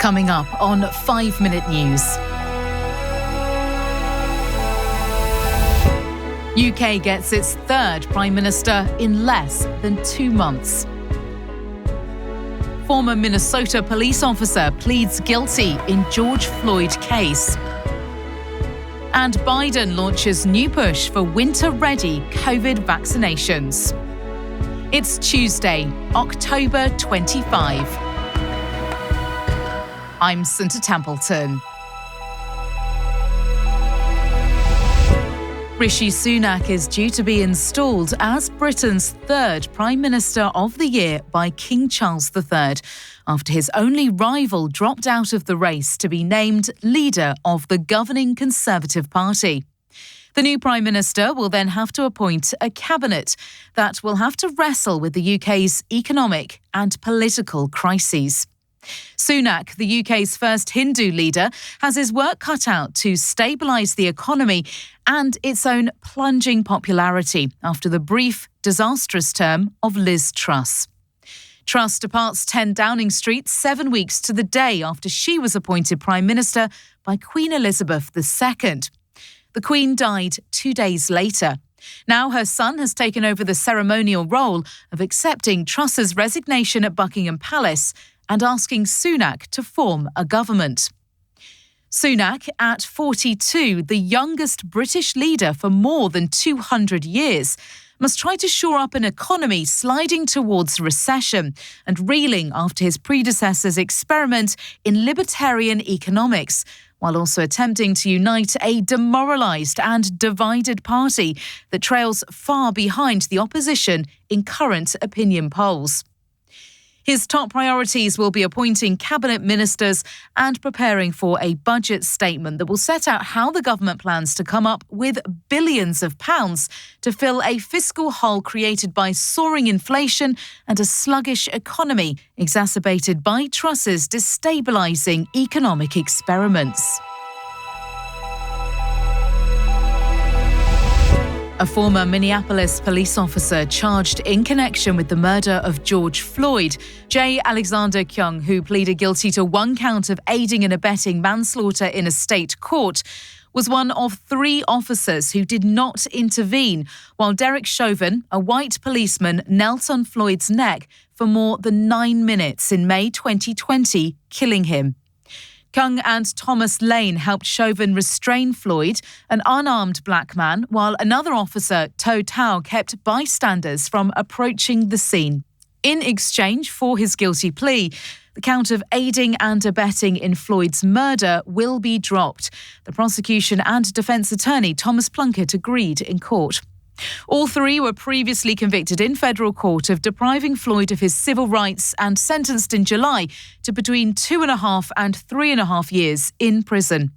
Coming up on 5 Minute News. UK gets its third Prime Minister in less than 2 months. Former Minnesota police officer pleads guilty in George Floyd case. And Biden launches new push for winter-ready COVID vaccinations. It's Tuesday, October 25. I'm Santa Templeton. Rishi Sunak is due to be installed as Britain's third Prime Minister of the Year by King Charles III, after his only rival dropped out of the race to be named leader of the governing Conservative Party. The new Prime Minister will then have to appoint a cabinet that will have to wrestle with the UK's economic and political crises. Sunak, the UK's first Hindu leader, has his work cut out to stabilise the economy and its own plunging popularity after the brief, disastrous term of Liz Truss. Truss departs 10 Downing Street 7 weeks to the day after she was appointed Prime Minister by Queen Elizabeth II. The Queen died 2 days later. Now her son has taken over the ceremonial role of accepting Truss's resignation at Buckingham Palace and asking Sunak to form a government. Sunak, at 42, the youngest British leader for more than 200 years, must try to shore up an economy sliding towards recession and reeling after his predecessor's experiment in libertarian economics, while also attempting to unite a demoralised and divided party that trails far behind the opposition in current opinion polls. His top priorities will be appointing cabinet ministers and preparing for a budget statement that will set out how the government plans to come up with billions of pounds to fill a fiscal hole created by soaring inflation and a sluggish economy exacerbated by Truss's destabilising economic experiments. A former Minneapolis police officer charged in connection with the murder of George Floyd, J. Alexander Kyung, who pleaded guilty to 1 count of aiding and abetting manslaughter in a state court, was one of 3 officers who did not intervene, while Derek Chauvin, a white policeman, knelt on Floyd's neck for more than 9 minutes in May 2020, killing him. Kung and Thomas Lane helped Chauvin restrain Floyd, an unarmed black man, while another officer, To Tao, kept bystanders from approaching the scene. In exchange for his guilty plea, the count of aiding and abetting in Floyd's murder will be dropped. The prosecution and defence attorney Thomas Plunkett agreed in court. All 3 were previously convicted in federal court of depriving Floyd of his civil rights and sentenced in July to between 2.5 and 3.5 years in prison.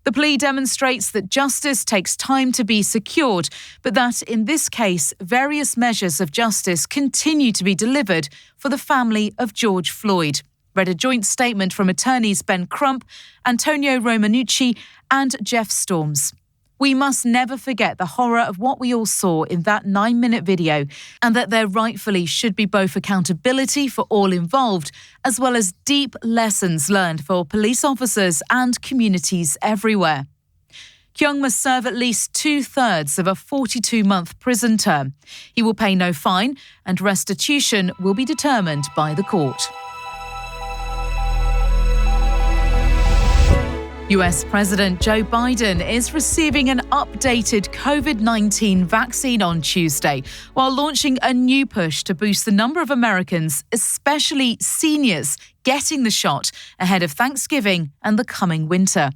The plea demonstrates that justice takes time to be secured, but that in this case, various measures of justice continue to be delivered for the family of George Floyd, read a joint statement from attorneys Ben Crump, Antonio Romanucci and Jeff Storms. We must never forget the horror of what we all saw in that 9-minute video, and that there rightfully should be both accountability for all involved, as well as deep lessons learned for police officers and communities everywhere. Kyung must serve at least 2/3 of a 42-month prison term. He will pay no fine, and restitution will be determined by the court. US President Joe Biden is receiving an updated COVID-19 vaccine on Tuesday, while launching a new push to boost the number of Americans, especially seniors, getting the shot ahead of Thanksgiving and the coming winter.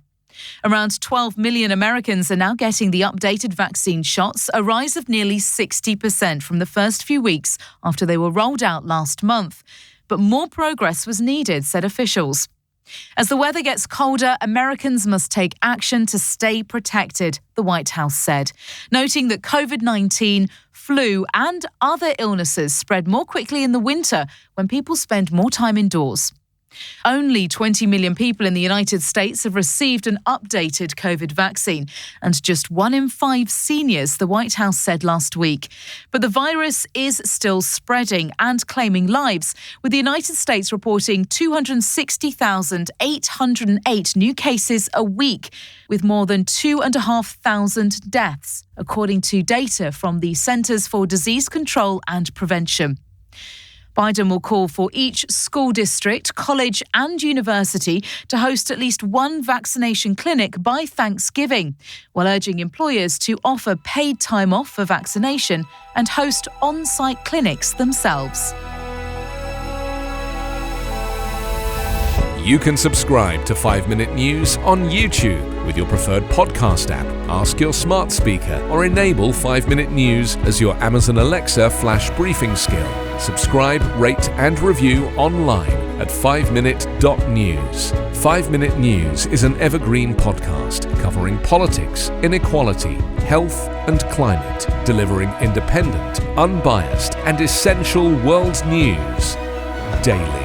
Around 12 million Americans are now getting the updated vaccine shots, a rise of nearly 60% from the first few weeks after they were rolled out last month. But more progress was needed, said officials. As the weather gets colder, Americans must take action to stay protected, the White House said, noting that COVID-19, flu and other illnesses spread more quickly in the winter when people spend more time indoors. Only 20 million people in the United States have received an updated COVID vaccine, and just 1 in 5 seniors, the White House said last week. But the virus is still spreading and claiming lives, with the United States reporting 260,808 new cases a week, with more than 2,500 deaths, according to data from the Centers for Disease Control and Prevention. Biden will call for each school district, college and university to host at least one vaccination clinic by Thanksgiving, while urging employers to offer paid time off for vaccination and host on-site clinics themselves. You can subscribe to 5 Minute News on YouTube with your preferred podcast app. Ask your smart speaker or enable 5 Minute News as your Amazon Alexa flash briefing skill. Subscribe, rate and review online at 5minute.news. 5 Minute News is an Evergreen podcast covering politics, inequality, health and climate, delivering independent, unbiased and essential world news daily.